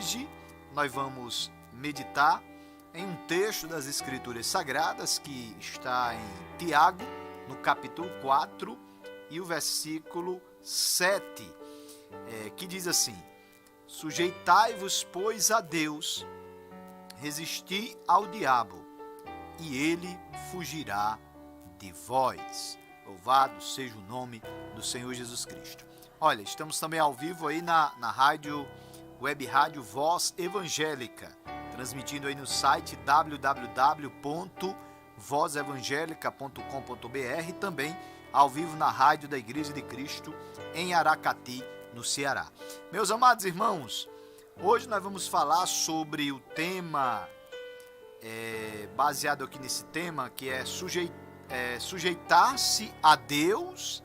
hoje nós vamos meditar em um texto das Escrituras Sagradas que está em Tiago, no capítulo 4 e o versículo 7, que diz assim: Sujeitai-vos, pois, a Deus, resisti ao diabo, e ele fugirá de vós. Louvado seja o nome do Senhor Jesus Cristo. Olha, estamos também ao vivo aí na rádio, web rádio Voz Evangélica, transmitindo aí no site www.vozevangelica.com.br, também ao vivo na rádio da Igreja de Cristo em Aracati, no Ceará. Meus amados irmãos, hoje nós vamos falar sobre o tema, baseado aqui nesse tema, que é sujeitar-se a Deus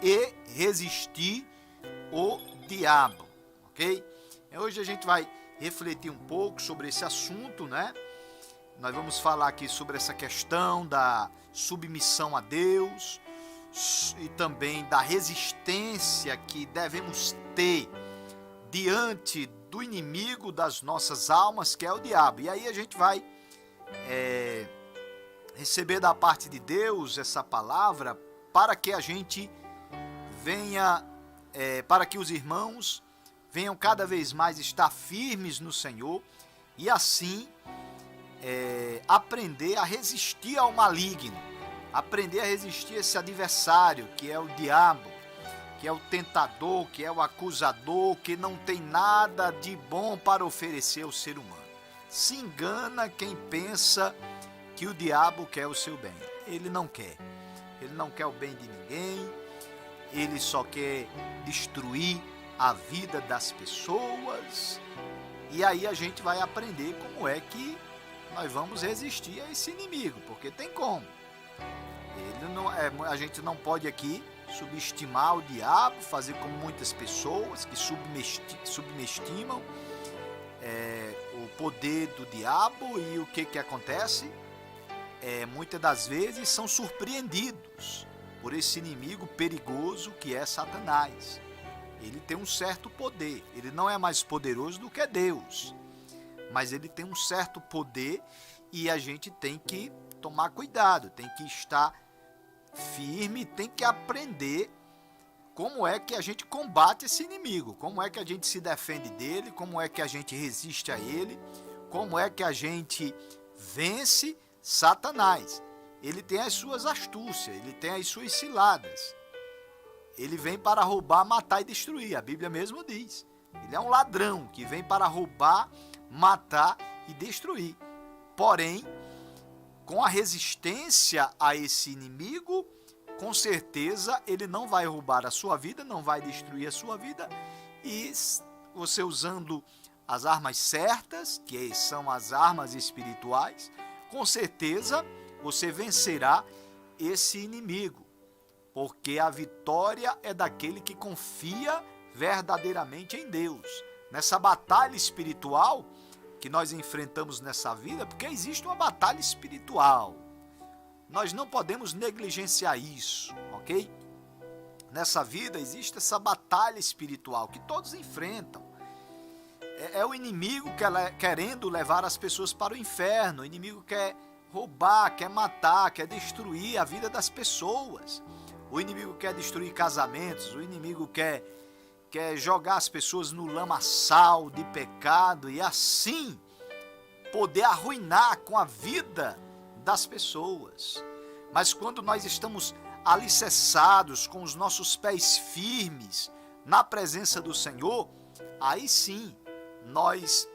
e resistir o diabo, ok? Hoje a gente vai refletir um pouco sobre esse assunto, né? Nós vamos falar aqui sobre essa questão da submissão a Deus e também da resistência que devemos ter diante do inimigo das nossas almas, que é o diabo. E aí a gente vai receber da parte de Deus essa palavra para que a gente venha, para que os irmãos venham cada vez mais estar firmes no Senhor e assim aprender a resistir ao maligno, aprender a resistir a esse adversário que é o diabo, que é o tentador, que é o acusador, que não tem nada de bom para oferecer ao ser humano. Se engana quem pensa que o diabo quer o seu bem. Ele não quer. Ele não quer o bem de ninguém. Ele só quer destruir a vida das pessoas. E aí a gente vai aprender como é que nós vamos resistir a esse inimigo, porque tem como. A gente não pode aqui subestimar o diabo, fazer como muitas pessoas que subestimam o poder do diabo, e o que acontece? Muitas das vezes são surpreendidos por esse inimigo perigoso que é Satanás. Ele tem um certo poder, ele não é mais poderoso do que Deus, mas ele tem um certo poder e a gente tem que tomar cuidado, tem que estar firme, tem que aprender como é que a gente combate esse inimigo, como é que a gente se defende dele, como é que a gente resiste a ele, como é que a gente vence Satanás. Ele tem as suas astúcias, ele tem as suas ciladas. Ele vem para roubar, matar e destruir. A Bíblia mesmo diz. Ele é um ladrão que vem para roubar, matar e destruir. Porém, com a resistência a esse inimigo, com certeza ele não vai roubar a sua vida, não vai destruir a sua vida. E você usando as armas certas, que são as armas espirituais, com certeza você vencerá esse inimigo, porque a vitória é daquele que confia verdadeiramente em Deus. Nessa batalha espiritual que nós enfrentamos nessa vida, porque existe uma batalha espiritual, nós não podemos negligenciar isso, ok? Nessa vida existe essa batalha espiritual que todos enfrentam. É o inimigo querendo levar as pessoas para o inferno. O inimigo quer roubar, quer matar, quer destruir a vida das pessoas. O inimigo quer destruir casamentos, o inimigo quer jogar as pessoas no lamaçal de pecado e assim poder arruinar com a vida das pessoas. Mas quando nós estamos alicerçados, com os nossos pés firmes na presença do Senhor, aí sim nós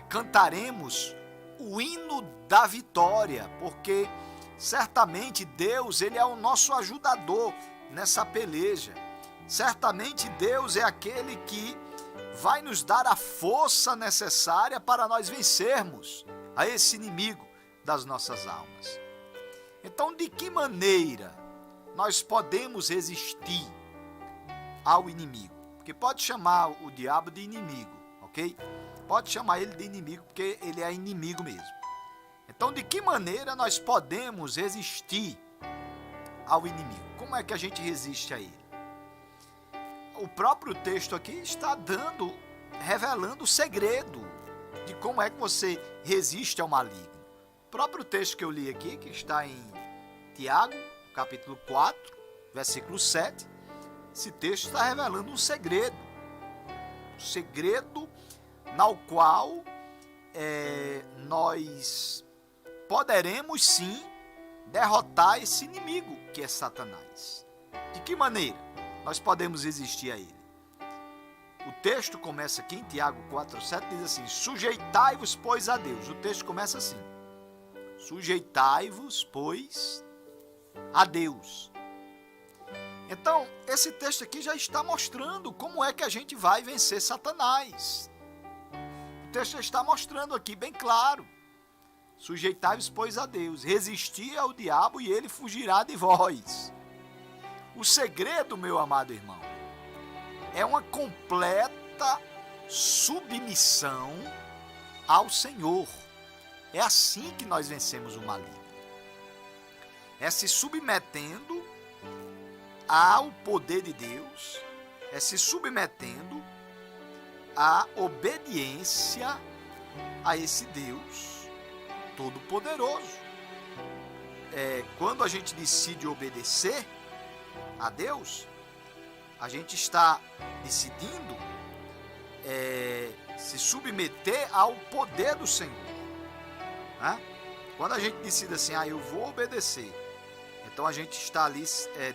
cantaremos o hino da vitória, porque certamente Deus, ele é o nosso ajudador nessa peleja. Certamente Deus é aquele que vai nos dar a força necessária para nós vencermos a esse inimigo das nossas almas. Então, de que maneira nós podemos resistir ao inimigo? Porque pode chamar o diabo de inimigo, ok? Pode chamar ele de inimigo, porque ele é inimigo mesmo. Então, de que maneira nós podemos resistir ao inimigo? Como é que a gente resiste a ele? O próprio texto aqui está dando revelando o segredo de como é que você resiste ao maligno. O próprio texto que eu li aqui, que está em Tiago, capítulo 4, versículo 7, esse texto está revelando um segredo no qual nós poderemos sim derrotar esse inimigo que é Satanás. De que maneira nós podemos resistir a ele? O texto começa aqui em Tiago 4,7, diz assim: sujeitai-vos, pois, a Deus. O texto começa assim: sujeitai-vos, pois, a Deus. Então, esse texto aqui já está mostrando como é que a gente vai vencer Satanás. O texto já está mostrando aqui bem claro: sujeitai-vos, pois, a Deus, resisti ao diabo e ele fugirá de vós. O segredo, meu amado irmão, é uma completa submissão ao Senhor. É assim que nós vencemos o maligno. É se submetendo ao poder de Deus, é se submetendo à obediência a esse Deus Todo-Poderoso. Quando a gente decide obedecer a Deus, a gente está decidindo se submeter ao poder do Senhor. Né? Quando a gente decide assim, eu vou obedecer, então a gente está ali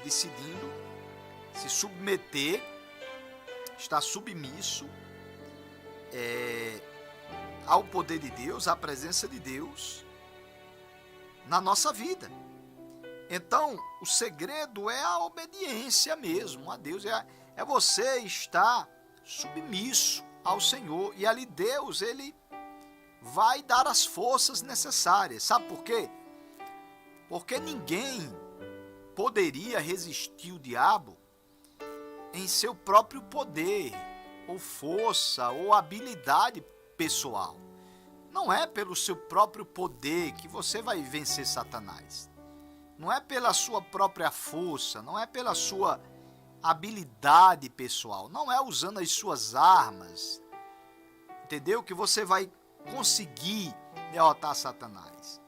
decidindo se submeter, está submisso ao poder de Deus, à presença de Deus na nossa vida. Então, o segredo é a obediência mesmo a Deus, é você estar submisso ao Senhor, e ali Deus, ele vai dar as forças necessárias. Sabe por quê? Porque ninguém poderia resistir o diabo em seu próprio poder, ou força, ou habilidade pessoal. Não é pelo seu próprio poder que você vai vencer Satanás. Não é pela sua própria força, não é pela sua habilidade pessoal, não é usando as suas armas, entendeu? Que você vai conseguir derrotar Satanás.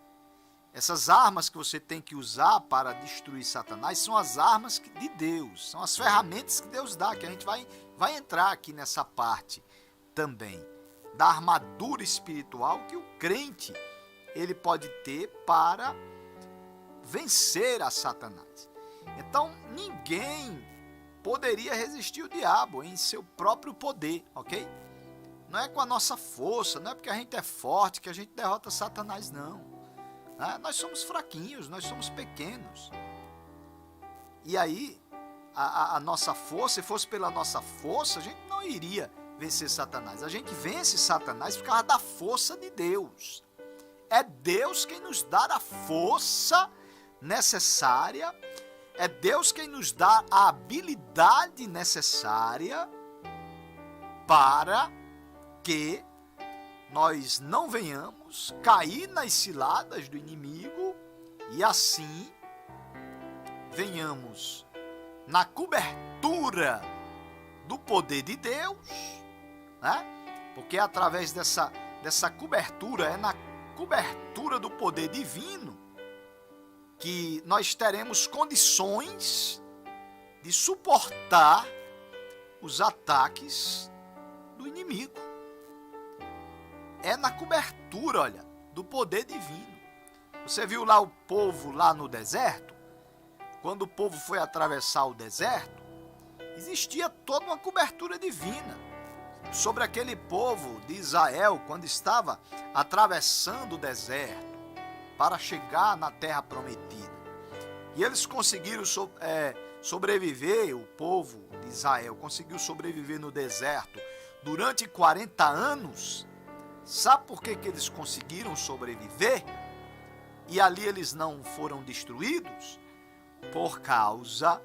Essas armas que você tem que usar para destruir Satanás são as armas de Deus, são as ferramentas que Deus dá, que a gente vai entrar aqui nessa parte também, da armadura espiritual que o crente ele pode ter para vencer a Satanás. Então, ninguém poderia resistir o diabo em seu próprio poder, ok? Não é com a nossa força, não é porque a gente é forte que a gente derrota Satanás, não. Nós somos fraquinhos, nós somos pequenos. E aí, a nossa força, se fosse pela nossa força, a gente não iria vencer Satanás. A gente vence Satanás por causa da força de Deus. É Deus quem nos dá a força necessária, é Deus quem nos dá a habilidade necessária para que nós não venhamos cair nas ciladas do inimigo e assim venhamos na cobertura do poder de Deus, né? Porque é através dessa cobertura, é na cobertura do poder divino que nós teremos condições de suportar os ataques do inimigo. É na cobertura, olha, do poder divino. Você viu lá o povo lá no deserto? Quando o povo foi atravessar o deserto, existia toda uma cobertura divina sobre aquele povo de Israel quando estava atravessando o deserto para chegar na terra prometida. E eles conseguiram sobreviver, o povo de Israel conseguiu sobreviver no deserto durante 40 anos. Sabe por que eles conseguiram sobreviver? E ali eles não foram destruídos? Por causa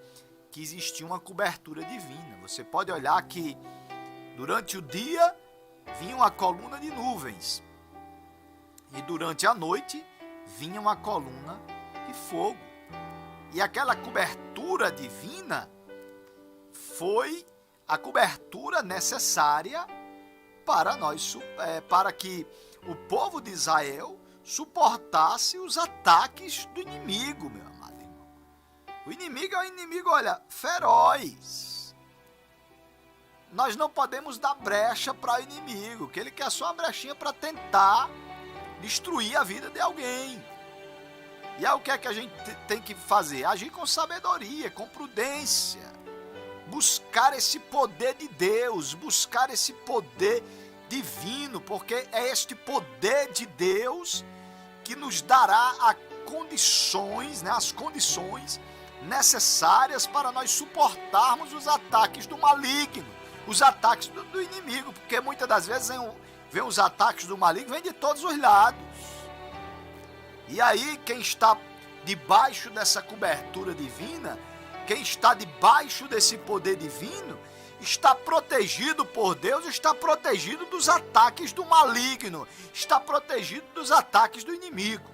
que existia uma cobertura divina. Você pode olhar que durante o dia vinha uma coluna de nuvens e durante a noite vinha uma coluna de fogo. E aquela cobertura divina foi a cobertura necessária para que o povo de Israel suportasse os ataques do inimigo, meu amado irmão. O inimigo é um inimigo, olha, feroz. Nós não podemos dar brecha para o inimigo, que ele quer só uma brechinha para tentar destruir a vida de alguém. E aí o que é que a gente tem que fazer? Agir com sabedoria, com prudência. Buscar esse poder de Deus, buscar esse poder divino, porque é este poder de Deus que nos dará as condições necessárias para nós suportarmos os ataques do maligno, os ataques do inimigo, porque muitas das vezes vem os ataques do maligno, vem de todos os lados. E aí quem está debaixo dessa cobertura divina, quem está debaixo desse poder divino, está protegido por Deus, está protegido dos ataques do maligno, está protegido dos ataques do inimigo.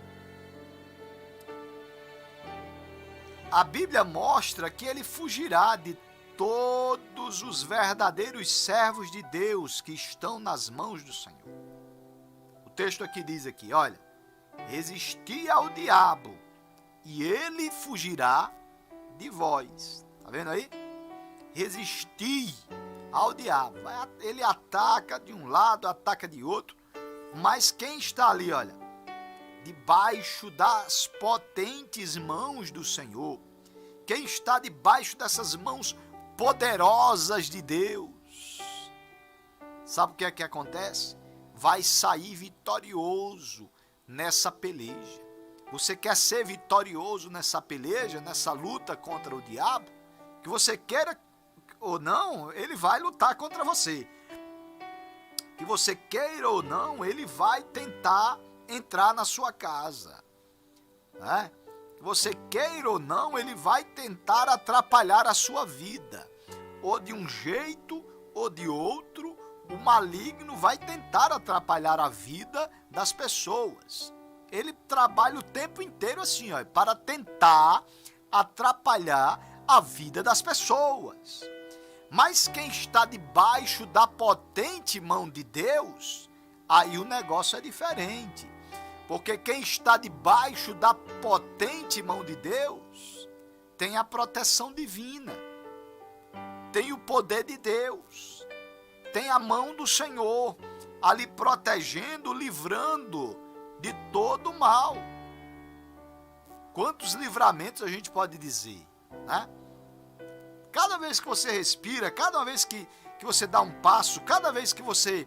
A Bíblia mostra que ele fugirá de todos os verdadeiros servos de Deus que estão nas mãos do Senhor. O texto aqui diz aqui, olha, resisti ao diabo e ele fugirá de vós. Tá vendo aí? Resistir ao diabo. Ele ataca de um lado, ataca de outro, mas quem está ali, olha, debaixo das potentes mãos do Senhor, quem está debaixo dessas mãos poderosas de Deus, sabe o que é que acontece? Vai sair vitorioso nessa peleja. Você quer ser vitorioso nessa peleja, nessa luta contra o diabo? Que você queira ou não, ele vai lutar contra você. Que você queira ou não, ele vai tentar entrar na sua casa, né? Que você queira ou não, ele vai tentar atrapalhar a sua vida. Ou de um jeito ou de outro, o maligno vai tentar atrapalhar a vida das pessoas. Ele trabalha o tempo inteiro assim, ó, para tentar atrapalhar a vida das pessoas. Mas quem está debaixo da potente mão de Deus, aí o negócio é diferente. Porque quem está debaixo da potente mão de Deus tem a proteção divina, tem o poder de Deus, tem a mão do Senhor ali protegendo, livrando de todo o mal. Quantos livramentos a gente pode dizer, né? Cada vez que você respira, cada vez que você dá um passo, cada vez que você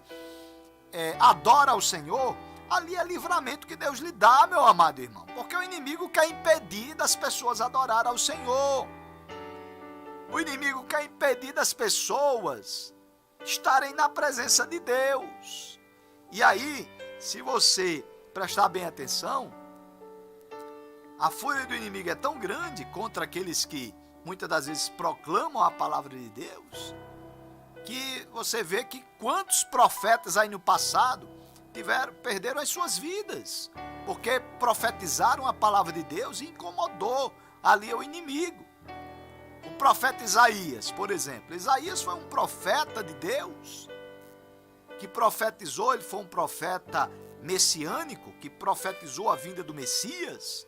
adora ao Senhor, ali é livramento que Deus lhe dá, meu amado irmão. Porque o inimigo quer impedir das pessoas adorar ao Senhor. O inimigo quer impedir das pessoas estarem na presença de Deus. E aí, se você prestar bem atenção, a fúria do inimigo é tão grande contra aqueles que muitas das vezes proclamam a palavra de Deus, que você vê que quantos profetas aí no passado perderam as suas vidas, porque profetizaram a palavra de Deus e incomodou ali o inimigo. O profeta Isaías, por exemplo, Isaías foi um profeta de Deus, que profetizou, ele foi um profeta messiânico, que profetizou a vinda do Messias,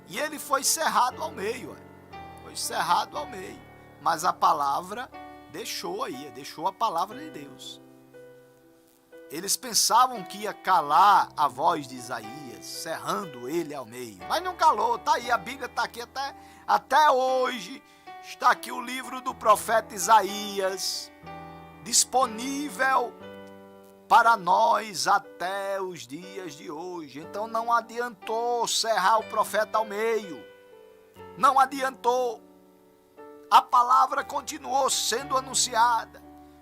e ele foi cerrado ao meio, foi cerrado ao meio, mas a palavra deixou a palavra de Deus. Eles pensavam que ia calar a voz de Isaías, cerrando ele ao meio, mas não calou. Tá aí, a Bíblia está aqui até hoje, está aqui o livro do profeta Isaías, disponível para nós até os dias de hoje. Então não adiantou cerrar o profeta ao meio, não adiantou. A palavra continuou sendo anunciada,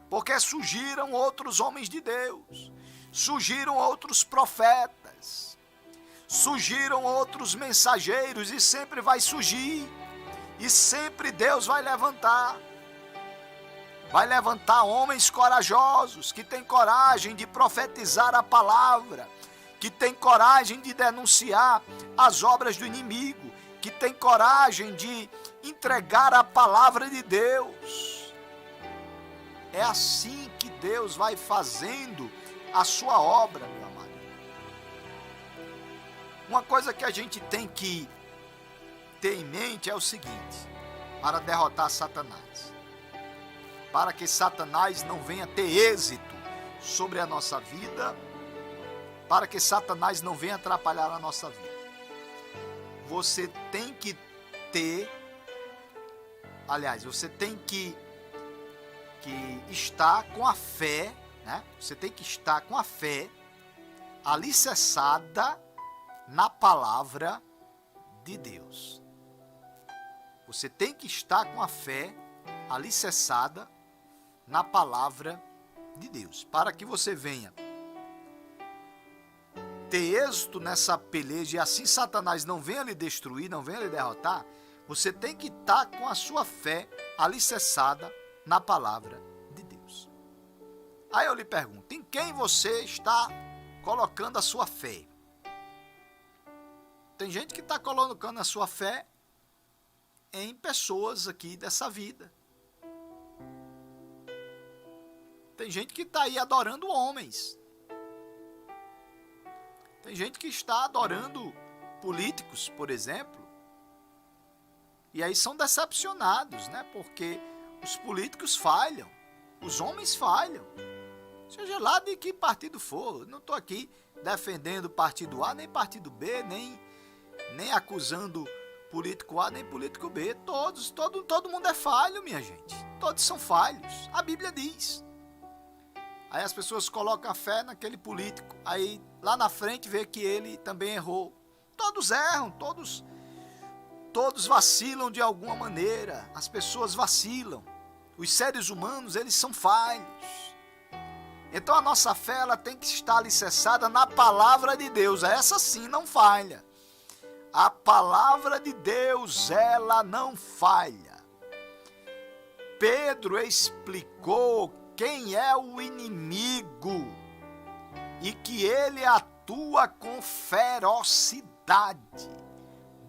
porque surgiram outros homens de Deus, surgiram outros profetas, surgiram outros mensageiros, e sempre vai surgir, e sempre Deus vai levantar homens corajosos, que têm coragem de profetizar a palavra, que têm coragem de denunciar as obras do inimigo, que têm coragem de entregar a palavra de Deus. É assim que Deus vai fazendo a sua obra, meu amado. Uma coisa que a gente tem que ter em mente é o seguinte: para derrotar Satanás, para que Satanás não venha ter êxito sobre a nossa vida, para que Satanás não venha atrapalhar a nossa vida, você tem que ter, você tem que estar com a fé, né? Você tem que estar com a fé alicerçada na palavra de Deus. Você tem que estar com a fé alicerçada na palavra de Deus, para que você venha ter êxito nessa peleja e assim Satanás não venha lhe destruir, não venha lhe derrotar. Você tem que estar com a sua fé alicerçada na palavra de Deus. Aí eu lhe pergunto, em quem você está colocando a sua fé? Tem gente que está colocando a sua fé em pessoas aqui dessa vida. Tem gente que está aí adorando homens. Tem gente que está adorando políticos, por exemplo. E aí são decepcionados, né? Porque os políticos falham, os homens falham. Seja lá de que partido for. Não estou aqui defendendo partido A, nem partido B, nem acusando político A, nem político B. Todo mundo é falho, minha gente. Todos são falhos. A Bíblia diz. Aí as pessoas colocam a fé naquele político. Aí lá na frente vê que ele também errou. Todos erram, todos vacilam de alguma maneira. As pessoas vacilam. Os seres humanos, eles são falhos. Então a nossa fé, ela tem que estar alicerçada na palavra de Deus. Essa sim não falha. A palavra de Deus, ela não falha. Pedro explicou quem é o inimigo e que ele atua com ferocidade,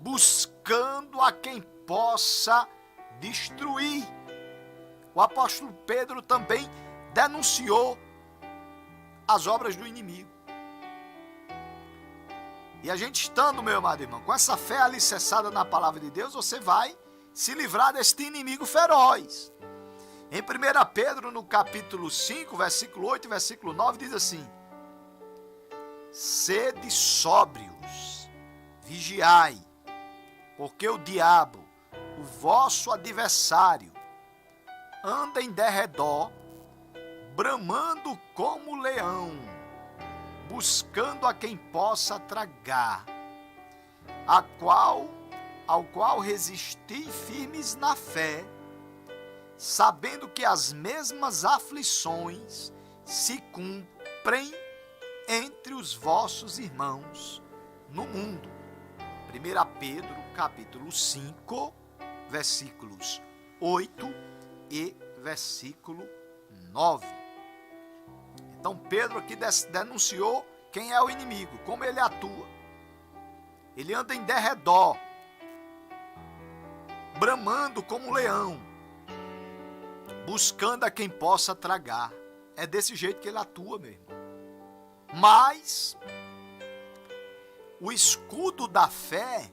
buscando a quem possa destruir. O apóstolo Pedro também denunciou as obras do inimigo. E a gente estando, meu amado irmão, com essa fé alicerçada na palavra de Deus, você vai se livrar deste inimigo feroz. Em 1 Pedro, no capítulo 5, versículo 8 e versículo 9, diz assim: sede sóbrios, vigiai, porque o diabo, o vosso adversário, anda em derredor, bramando como leão, buscando a quem possa tragar, ao qual resisti firmes na fé, sabendo que as mesmas aflições se cumprem entre os vossos irmãos no mundo. 1 Pedro, capítulo 5, versículos 8 e versículo 9. Então Pedro aqui denunciou quem é o inimigo, como ele atua. Ele anda em derredor, bramando como leão, buscando a quem possa tragar. É desse jeito que ele atua, meu irmão. Mas o escudo da fé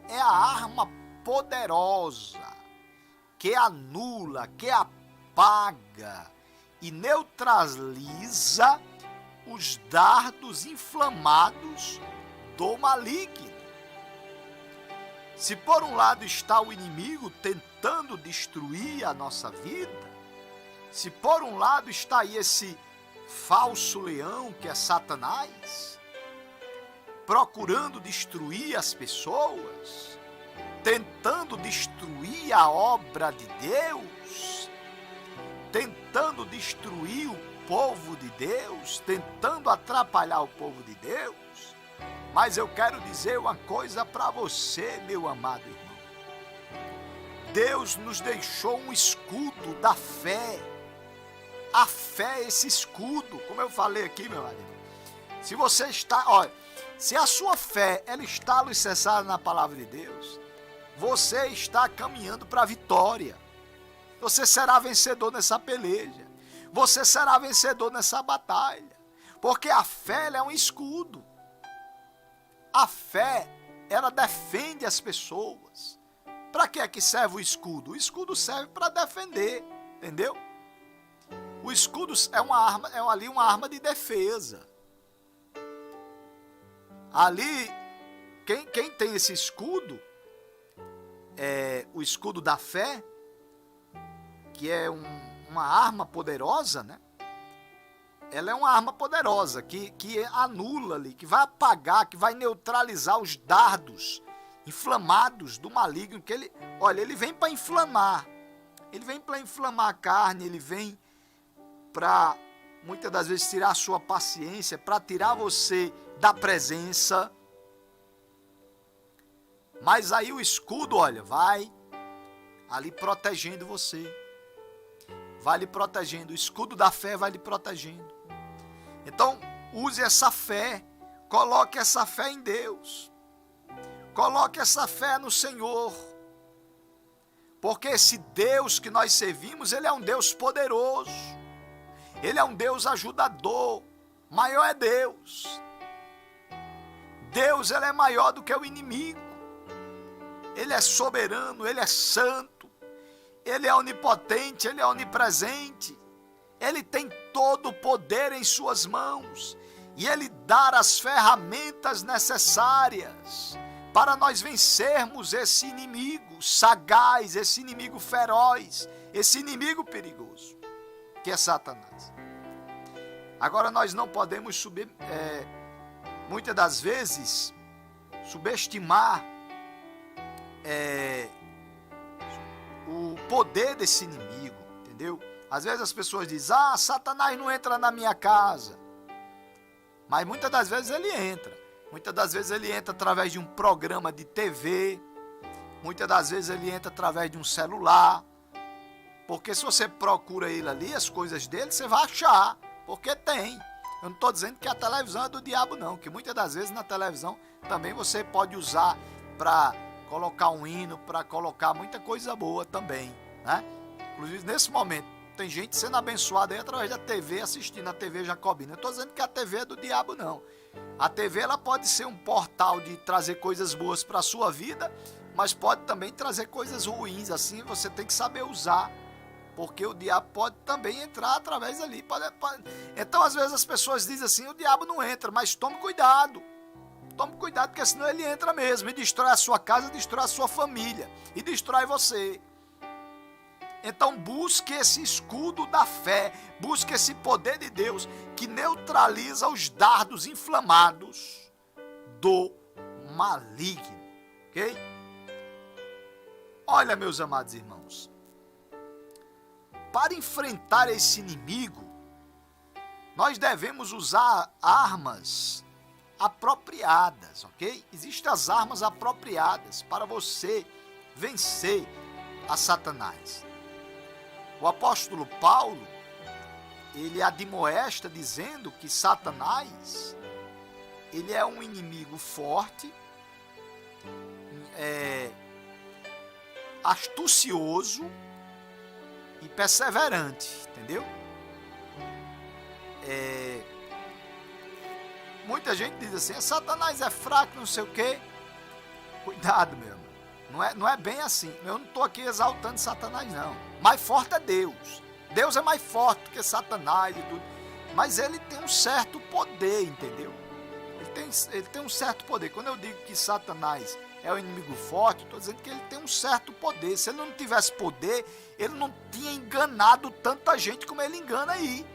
é a arma poderosa que anula, que apaga e neutraliza os dardos inflamados do maligno. Se por um lado está o inimigo tentando destruir a nossa vida, se por um lado está aí esse falso leão que é Satanás, procurando destruir as pessoas, tentando destruir a obra de Deus, tentando destruir o povo de Deus, tentando atrapalhar o povo de Deus. Mas eu quero dizer uma coisa para você, meu amado irmão. Deus nos deixou um escudo da fé. A fé é esse escudo, como eu falei aqui, meu amado irmão. Se você está, olha, se a sua fé ela está alicerçada na palavra de Deus, você está caminhando para a vitória. Você será vencedor nessa peleja. Você será vencedor nessa batalha. Porque a fé, ela é um escudo. A fé, ela defende as pessoas. Para que é que serve o escudo? O escudo serve para defender, entendeu? O escudo é uma arma, é ali uma arma de defesa. Ali, quem tem esse escudo, o escudo da fé, que é uma arma poderosa, né? Ela é uma arma poderosa que anula ali, que vai apagar, que vai neutralizar os dardos inflamados do maligno, que ele vem para inflamar. Ele vem para inflamar a carne, ele vem para, muitas das vezes, tirar a sua paciência, para tirar você da presença. Mas aí o escudo, vai ali protegendo você. Vai lhe protegendo. O escudo da fé vai lhe protegendo. Então, use essa fé. Coloque essa fé em Deus. Coloque essa fé no Senhor. Porque esse Deus que nós servimos, ele é um Deus poderoso. Ele é um Deus ajudador. Maior é Deus. Deus, ele é maior do que o inimigo. Ele é soberano, ele é santo. Ele é onipotente, ele é onipresente. Ele tem todo o poder em suas mãos. E ele dá as ferramentas necessárias para nós vencermos esse inimigo sagaz, esse inimigo feroz, esse inimigo perigoso, que é Satanás. Agora nós não podemos muitas das vezes subestimar o poder desse inimigo, entendeu? Às vezes as pessoas dizem, Satanás não entra na minha casa. Mas muitas das vezes ele entra. Muitas das vezes ele entra através de um programa de TV. Muitas das vezes ele entra através de um celular. Porque se você procura ele ali, as coisas dele, você vai achar. Porque tem. Eu não estou dizendo que a televisão é do diabo, não. Que muitas das vezes na televisão também você pode usar para colocar um hino, para colocar muita coisa boa também, né? Inclusive nesse momento tem gente sendo abençoada aí através da TV, assistindo a TV Jacobina. Eu estou dizendo que a TV é do diabo, não. A TV, ela pode ser um portal de trazer coisas boas para a sua vida, mas pode também trazer coisas ruins. Assim você tem que saber usar, porque o diabo pode também entrar através ali. Então às vezes as pessoas dizem assim, o diabo não entra, mas tome cuidado. Tome cuidado, porque senão ele entra mesmo e destrói a sua casa, destrói a sua família e destrói você. Então busque esse escudo da fé, busque esse poder de Deus que neutraliza os dardos inflamados do maligno, ok? Olha, meus amados irmãos, para enfrentar esse inimigo, nós devemos usar armas apropriadas, ok? Existem as armas apropriadas para você vencer a Satanás. O apóstolo Paulo, ele admoesta dizendo que Satanás, ele é um inimigo forte, astucioso e perseverante, entendeu? Muita gente diz assim, Satanás é fraco, não sei o quê. Cuidado, meu irmão. Não é bem assim. Eu não estou aqui exaltando Satanás, não. Mais forte é Deus. Deus é mais forte do que Satanás e tudo. Mas ele tem um certo poder, entendeu? Ele tem um certo poder. Quando eu digo que Satanás é o inimigo forte, eu estou dizendo que ele tem um certo poder. Se ele não tivesse poder, ele não tinha enganado tanta gente como ele engana aí.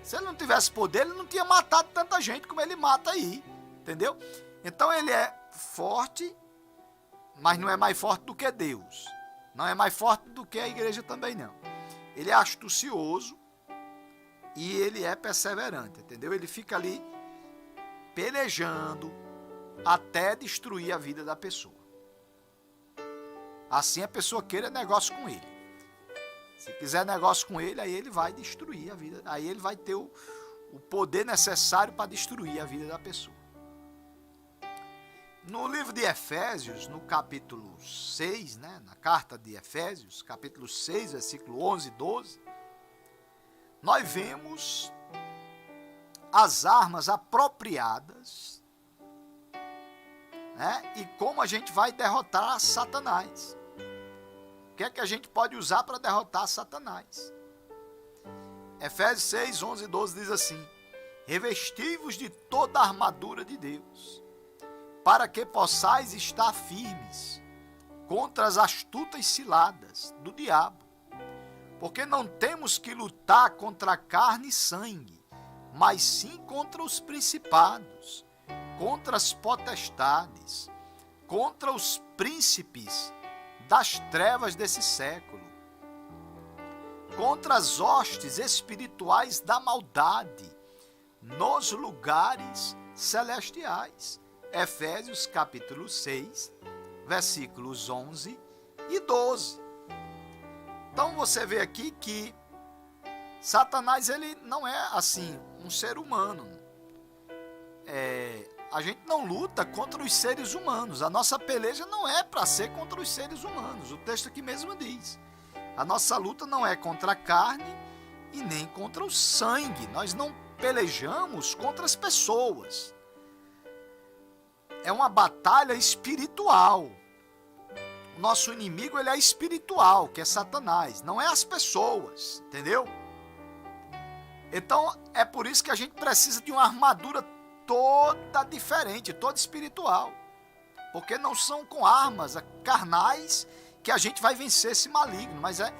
Se ele não tivesse poder, ele não tinha matado tanta gente como ele mata aí. Entendeu? Então ele é forte, mas não é mais forte do que Deus. Não é mais forte do que a igreja também, não. Ele é astucioso e ele é perseverante, entendeu? Ele fica ali pelejando até destruir a vida da pessoa. Assim a pessoa queira negócio com ele. Se quiser negócio com ele, aí ele vai destruir a vida. Aí ele vai ter o poder necessário para destruir a vida da pessoa. No livro de Efésios, no capítulo 6, né, na carta de Efésios, capítulo 6, versículo 11 e 12, nós vemos as armas apropriadas, né, e como a gente vai derrotar Satanás. O que é que a gente pode usar para derrotar Satanás? Efésios 6, 11 e 12 diz assim: revesti-vos de toda a armadura de Deus, para que possais estar firmes contra as astutas ciladas do diabo. Porque não temos que lutar contra carne e sangue, mas sim contra os principados, contra as potestades, contra os príncipes das trevas desse século, contra as hostes espirituais da maldade nos lugares celestiais. Efésios capítulo 6, versículos 11 e 12. Então você vê aqui que Satanás, ele não é assim um ser humano. A gente não luta contra os seres humanos. A nossa peleja não é para ser contra os seres humanos. O texto aqui mesmo diz: a nossa luta não é contra a carne e nem contra o sangue. Nós não pelejamos contra as pessoas. É uma batalha espiritual. O nosso inimigo, ele é espiritual, que é Satanás, não é as pessoas, entendeu? Então, é por isso que a gente precisa de uma armadura toda diferente, toda espiritual. Porque não são com armas carnais que a gente vai vencer esse maligno, mas é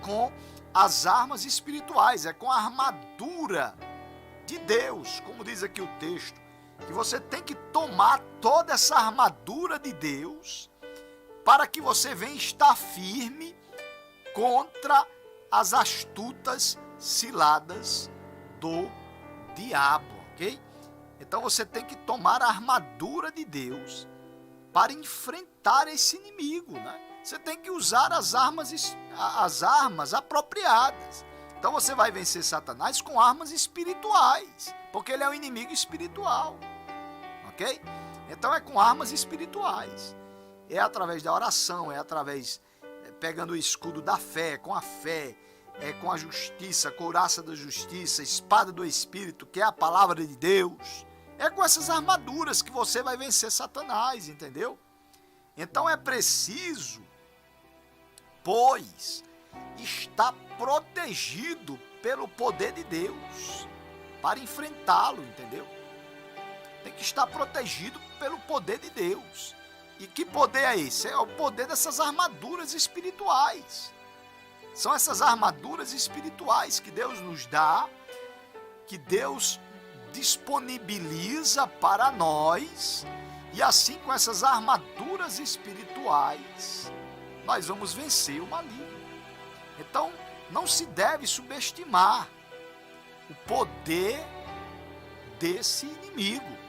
com as armas espirituais, é com a armadura de Deus, como diz aqui o texto, que você tem que tomar toda essa armadura de Deus para que você venha estar firme contra as astutas ciladas do diabo, ok? Então você tem que tomar a armadura de Deus para enfrentar esse inimigo, né? Você tem que usar as armas apropriadas. Então você vai vencer Satanás com armas espirituais, porque ele é um inimigo espiritual, ok? Então é com armas espirituais. É através da oração, é através, pegando o escudo da fé, com com a justiça, couraça da justiça, espada do Espírito, que é a palavra de Deus. É com essas armaduras que você vai vencer Satanás, entendeu? Então é preciso, pois, estar protegido pelo poder de Deus para enfrentá-lo, entendeu? Tem que estar protegido pelo poder de Deus. E que poder é esse? É o poder dessas armaduras espirituais. São essas armaduras espirituais que Deus nos dá, que Deus disponibiliza para nós, e assim, com essas armaduras espirituais, nós vamos vencer o maligno. Então, não se deve subestimar o poder desse inimigo.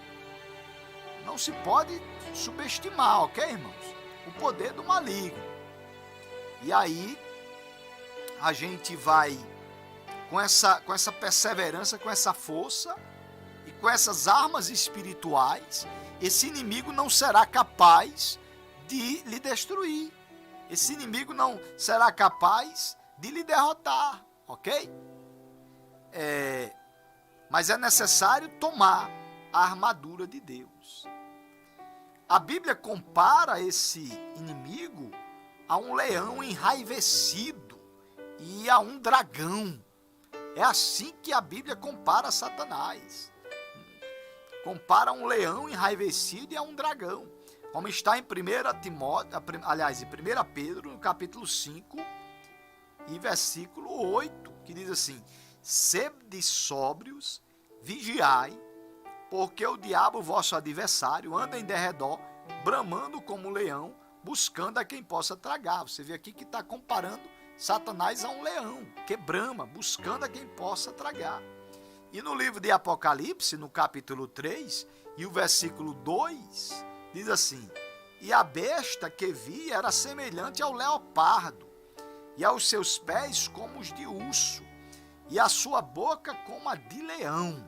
Não se pode subestimar, ok, irmãos? O poder do maligno. E aí, a gente vai, com essa perseverança, com essa força e com essas armas espirituais, esse inimigo não será capaz de lhe destruir. Esse inimigo não será capaz de lhe derrotar, ok? Mas é necessário tomar a armadura de Deus. A Bíblia compara esse inimigo a um leão enraivecido e a um dragão. É assim que a Bíblia compara Satanás. Compara um leão enraivecido e a um dragão. Como está em 1 Pedro, no capítulo 5, e versículo 8, que diz assim: sede sóbrios, vigiai, porque o diabo, vosso adversário, anda em derredor, bramando como um leão, buscando a quem possa tragar. Você vê aqui que está comparando Satanás a um leão, que brama, buscando a quem possa tragar. E no livro de Apocalipse, no capítulo 3, e o versículo 2, diz assim: e a besta que vi era semelhante ao leopardo, e aos seus pés como os de urso, e a sua boca como a de leão.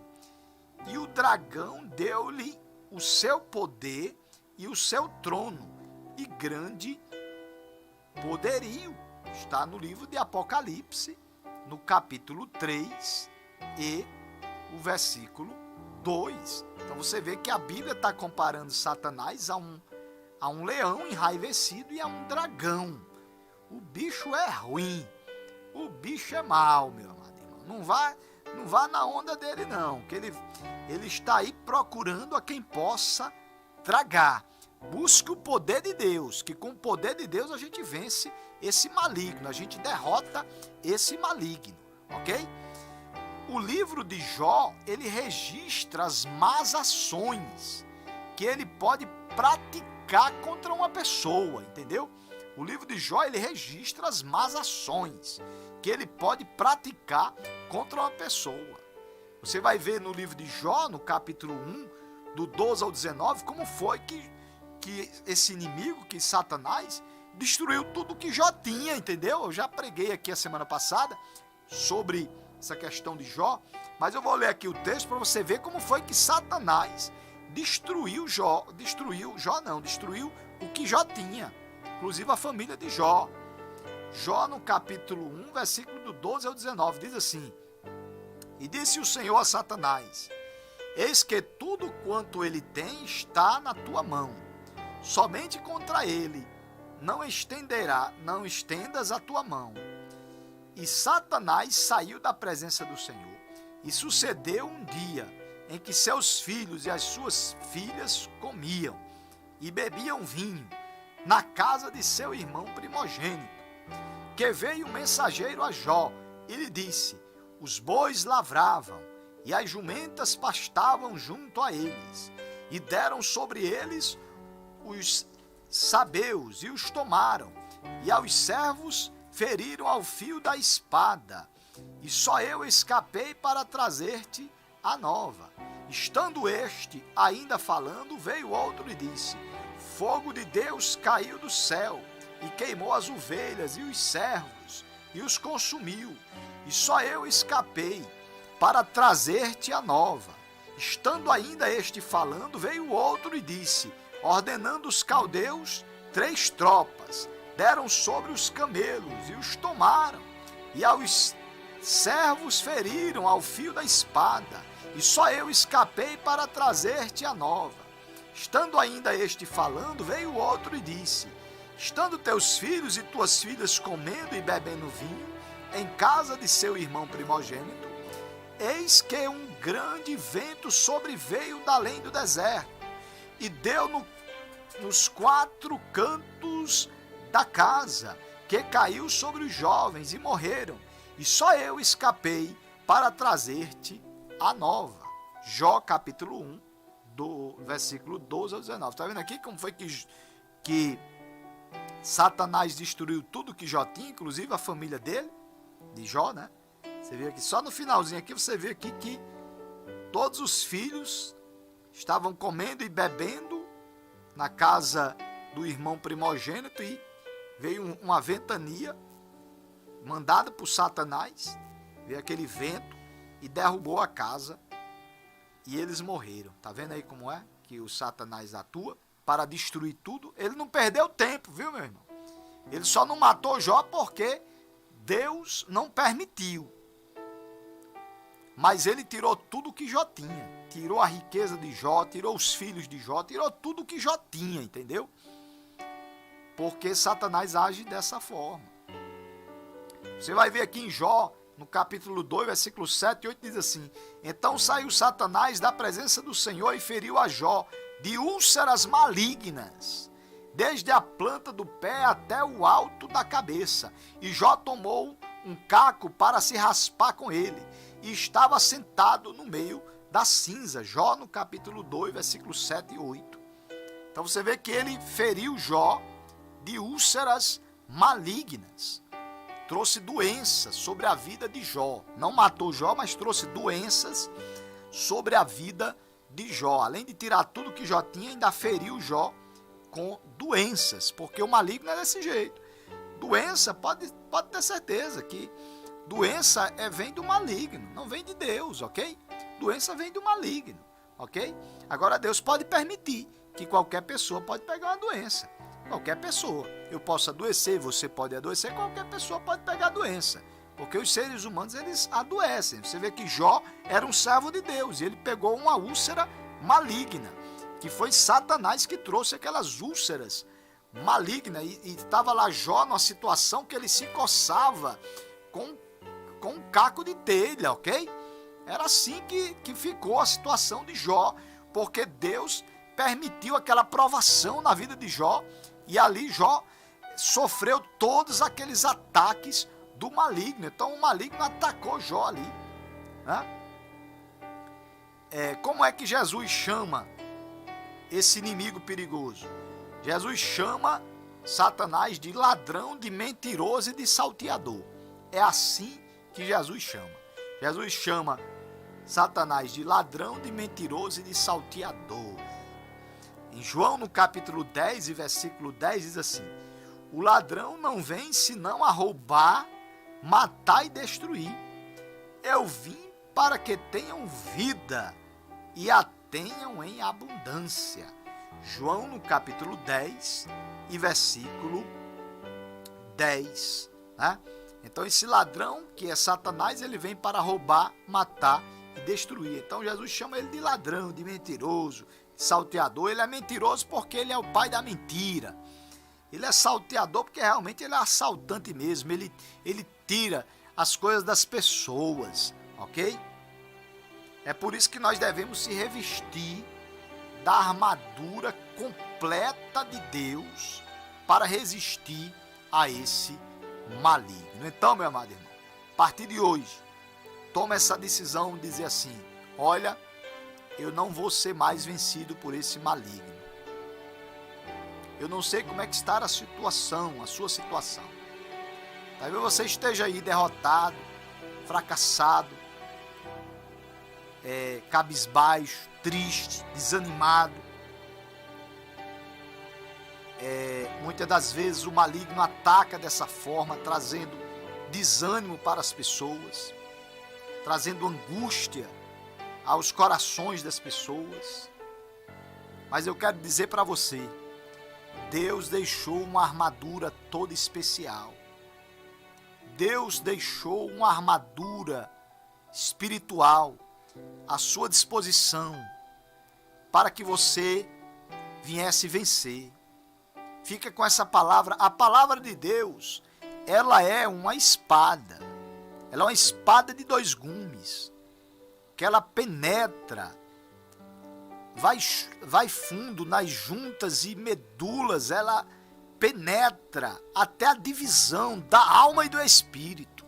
E o dragão deu-lhe o seu poder e o seu trono e grande poderio. Está no livro de Apocalipse, no capítulo 3 e o versículo 2. Então você vê que a Bíblia está comparando Satanás a um leão enraivecido e a um dragão. O bicho é ruim, o bicho é mau, meu amado irmão. Não vá na onda dele não, que ele está aí procurando a quem possa tragar. Busque o poder de Deus, que com o poder de Deus a gente vence esse maligno, a gente derrota esse maligno, ok? O livro de Jó, ele registra as más ações que ele pode praticar contra uma pessoa, entendeu? O livro de Jó, ele registra as más ações que ele pode praticar contra uma pessoa. Você vai ver no livro de Jó, no capítulo 1, do 12 ao 19, como foi que esse inimigo, que Satanás, destruiu tudo que Jó tinha, entendeu? Eu já preguei aqui a semana passada sobre essa questão de Jó, mas eu vou ler aqui o texto para você ver como foi que Satanás destruiu o que Jó tinha, inclusive a família de Jó. Jó, no capítulo 1, versículo do 12 ao 19, diz assim: E disse o Senhor a Satanás: Eis que tudo quanto ele tem está na tua mão, somente contra ele não estendas a tua mão. E Satanás saiu da presença do Senhor. E sucedeu um dia em que seus filhos e as suas filhas comiam e bebiam vinho na casa de seu irmão primogênito, que veio um mensageiro a Jó e lhe disse: Os bois lavravam e as jumentas pastavam junto a eles, e deram sobre eles os sabeus e os tomaram, e aos servos feriram ao fio da espada, e só eu escapei para trazer-te a nova. Estando este ainda falando, veio outro e disse: Fogo de Deus caiu do céu e queimou as ovelhas e os servos e os consumiu, e só eu escapei para trazer-te a nova. Estando ainda este falando, veio outro e disse, ordenando os caldeus 3 tropas, deram sobre os camelos e os tomaram, e aos servos feriram ao fio da espada, e só eu escapei para trazer-te a nova. Estando ainda este falando, veio outro e disse, estando teus filhos e tuas filhas comendo e bebendo vinho em casa de seu irmão primogênito, eis que um grande vento sobreveio da além do deserto, e deu nos 4 cantos da casa, que caiu sobre os jovens e morreram, e só eu escapei para trazer-te a nova. Jó capítulo 1, do versículo 12 ao 19. Está vendo aqui como foi que Satanás destruiu tudo que Jó tinha, inclusive a família dele, de Jó, né? Você vê aqui, só no finalzinho aqui, você vê aqui que todos os filhos estavam comendo e bebendo na casa do irmão primogênito, e veio uma ventania mandada por Satanás, veio aquele vento e derrubou a casa, e eles morreram. Tá vendo aí como é que o Satanás atua para destruir tudo? Ele não perdeu tempo, viu, meu irmão? Ele só não matou Jó porque Deus não permitiu. Mas ele tirou tudo que Jó tinha. Tirou a riqueza de Jó, tirou os filhos de Jó, tirou tudo que Jó tinha, entendeu? Porque Satanás age dessa forma. Você vai ver aqui em Jó, no capítulo 2, versículo 7 e 8, diz assim, então saiu Satanás da presença do Senhor e feriu a Jó de úlceras malignas, desde a planta do pé até o alto da cabeça. E Jó tomou um caco para se raspar com ele, e estava sentado no meio da cinza. Jó no capítulo 2, versículos 7 e 8. Então você vê que ele feriu Jó de úlceras malignas. Trouxe doenças sobre a vida de Jó. Não matou Jó, mas trouxe doenças sobre a vida de Jó. Além de tirar tudo que Jó tinha, ainda feriu Jó com doenças, porque o maligno é desse jeito. Doença, pode ter certeza que doença vem do maligno, não vem de Deus, ok? Doença vem do maligno, ok? Agora Deus pode permitir que qualquer pessoa pode pegar uma doença. Qualquer pessoa. Eu posso adoecer, você pode adoecer, qualquer pessoa pode pegar a doença. Porque os seres humanos, eles adoecem. Você vê que Jó era um servo de Deus e ele pegou uma úlcera maligna, que foi Satanás que trouxe aquelas úlceras malignas. E estava lá Jó numa situação que ele se coçava com um caco de telha, ok? Era assim que ficou a situação de Jó, porque Deus permitiu aquela provação na vida de Jó, e ali Jó sofreu todos aqueles ataques do maligno. Então o maligno atacou Jó ali, né? Como é que Jesus chama esse inimigo perigoso? Jesus chama Satanás de ladrão, de mentiroso e de salteador. É assim que Jesus chama. Jesus chama Satanás de ladrão, de mentiroso e de salteador. Em João, no capítulo 10 e versículo 10, diz assim: o ladrão não vem senão a roubar, matar e destruir. Eu vim para que tenham vida e a tenham em abundância. João, no capítulo 10 e versículo 10, né? Então esse ladrão, que é Satanás, ele vem para roubar, matar e destruir. Então Jesus chama ele de ladrão, de mentiroso, salteador. Ele é mentiroso porque ele é o pai da mentira. Ele é salteador porque realmente ele é assaltante mesmo. Ele tira as coisas das pessoas, ok? É por isso que nós devemos se revestir da armadura completa de Deus para resistir a esse maligno. Então, meu amado irmão, a partir de hoje, toma essa decisão de dizer assim: olha, eu não vou ser mais vencido por esse maligno. Eu não sei como é que está a situação, a sua situação. Talvez você esteja aí derrotado, fracassado, cabisbaixo, triste, desanimado. Muitas das vezes o maligno ataca dessa forma, trazendo desânimo para as pessoas, trazendo angústia aos corações das pessoas. Mas eu quero dizer para você, Deus deixou uma armadura toda especial. Deus deixou uma armadura espiritual à sua disposição para que você viesse vencer. Fica com essa palavra. A palavra de Deus, ela é uma espada. Ela é uma espada de dois gumes, que ela penetra, vai fundo nas juntas e medulas, ela penetra até a divisão da alma e do espírito.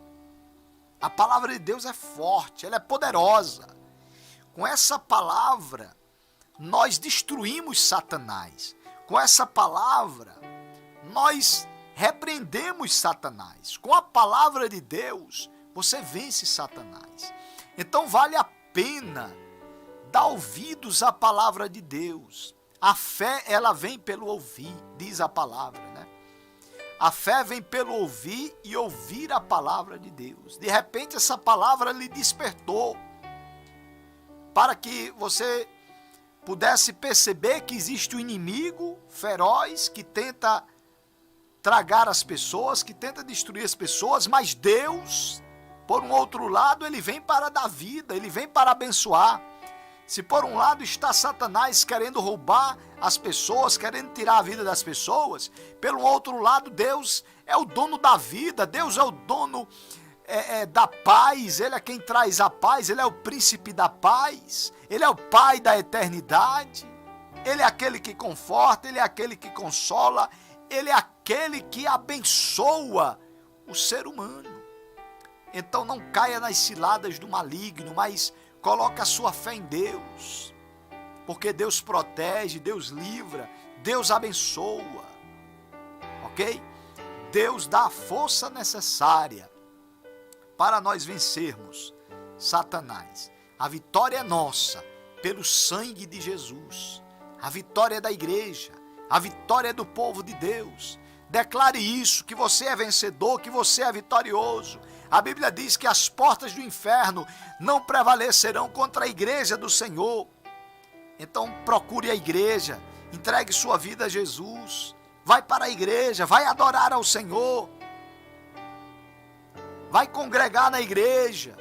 A palavra de Deus é forte, ela é poderosa. Com essa palavra, nós destruímos Satanás. Com essa palavra, nós repreendemos Satanás. Com a palavra de Deus, você vence Satanás. Então vale a pena dar ouvidos à palavra de Deus. A fé, ela vem pelo ouvir, diz a palavra, né? A fé vem pelo ouvir e ouvir a palavra de Deus. De repente essa palavra lhe despertou para que você pudesse perceber que existe um inimigo feroz que tenta tragar as pessoas, que tenta destruir as pessoas, mas Deus, por um outro lado, ele vem para dar vida, ele vem para abençoar. Se por um lado está Satanás querendo roubar as pessoas, querendo tirar a vida das pessoas, pelo outro lado Deus é o dono da vida, Deus é o dono da paz, Ele é quem traz a paz, Ele é o príncipe da paz, Ele é o Pai da eternidade, Ele é aquele que conforta, Ele é aquele que consola, Ele é aquele que abençoa o ser humano. Então não caia nas ciladas do maligno, mas coloque a sua fé em Deus, porque Deus protege, Deus livra, Deus abençoa, ok? Deus dá a força necessária para nós vencermos Satanás. A vitória é nossa, pelo sangue de Jesus. A vitória é da igreja, a vitória é do povo de Deus. Declare isso, que você é vencedor, que você é vitorioso. A Bíblia diz que as portas do inferno não prevalecerão contra a igreja do Senhor. Então procure a igreja, Entregue sua vida a Jesus. Vai para a igreja, vai adorar ao Senhor. Vai congregar na igreja.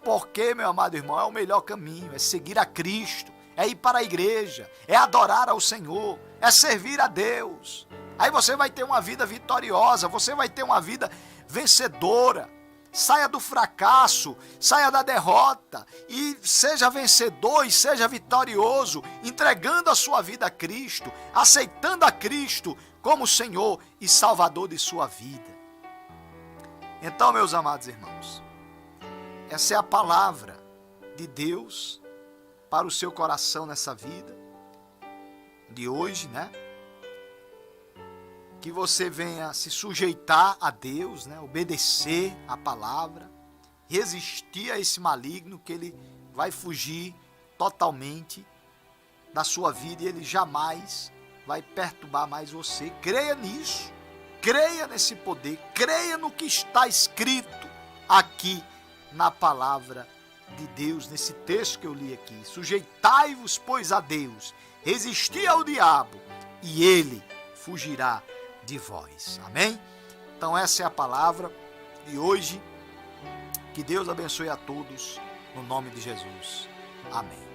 Porque, meu amado irmão, é o melhor caminho, é seguir a Cristo, é ir para a igreja, é adorar ao Senhor, é servir a Deus. Aí você vai ter uma vida vitoriosa, você vai ter uma vida vencedora. Saia do fracasso, saia da derrota e seja vencedor e seja vitorioso, entregando a sua vida a Cristo, aceitando a Cristo como Senhor e Salvador de sua vida. Então, meus amados irmãos, essa é a palavra de Deus para o seu coração nessa vida de hoje, né? Que você venha se sujeitar a Deus, né? Obedecer a palavra, resistir a esse maligno, que ele vai fugir totalmente da sua vida e ele jamais vai perturbar mais você. Creia nisso, creia nesse poder, creia no que está escrito aqui na palavra de Deus, nesse texto que eu li aqui. Sujeitai-vos, pois, a Deus, resisti ao diabo e ele fugirá de vós. Amém? Então essa é a palavra de hoje. Que Deus abençoe a todos no nome de Jesus. Amém.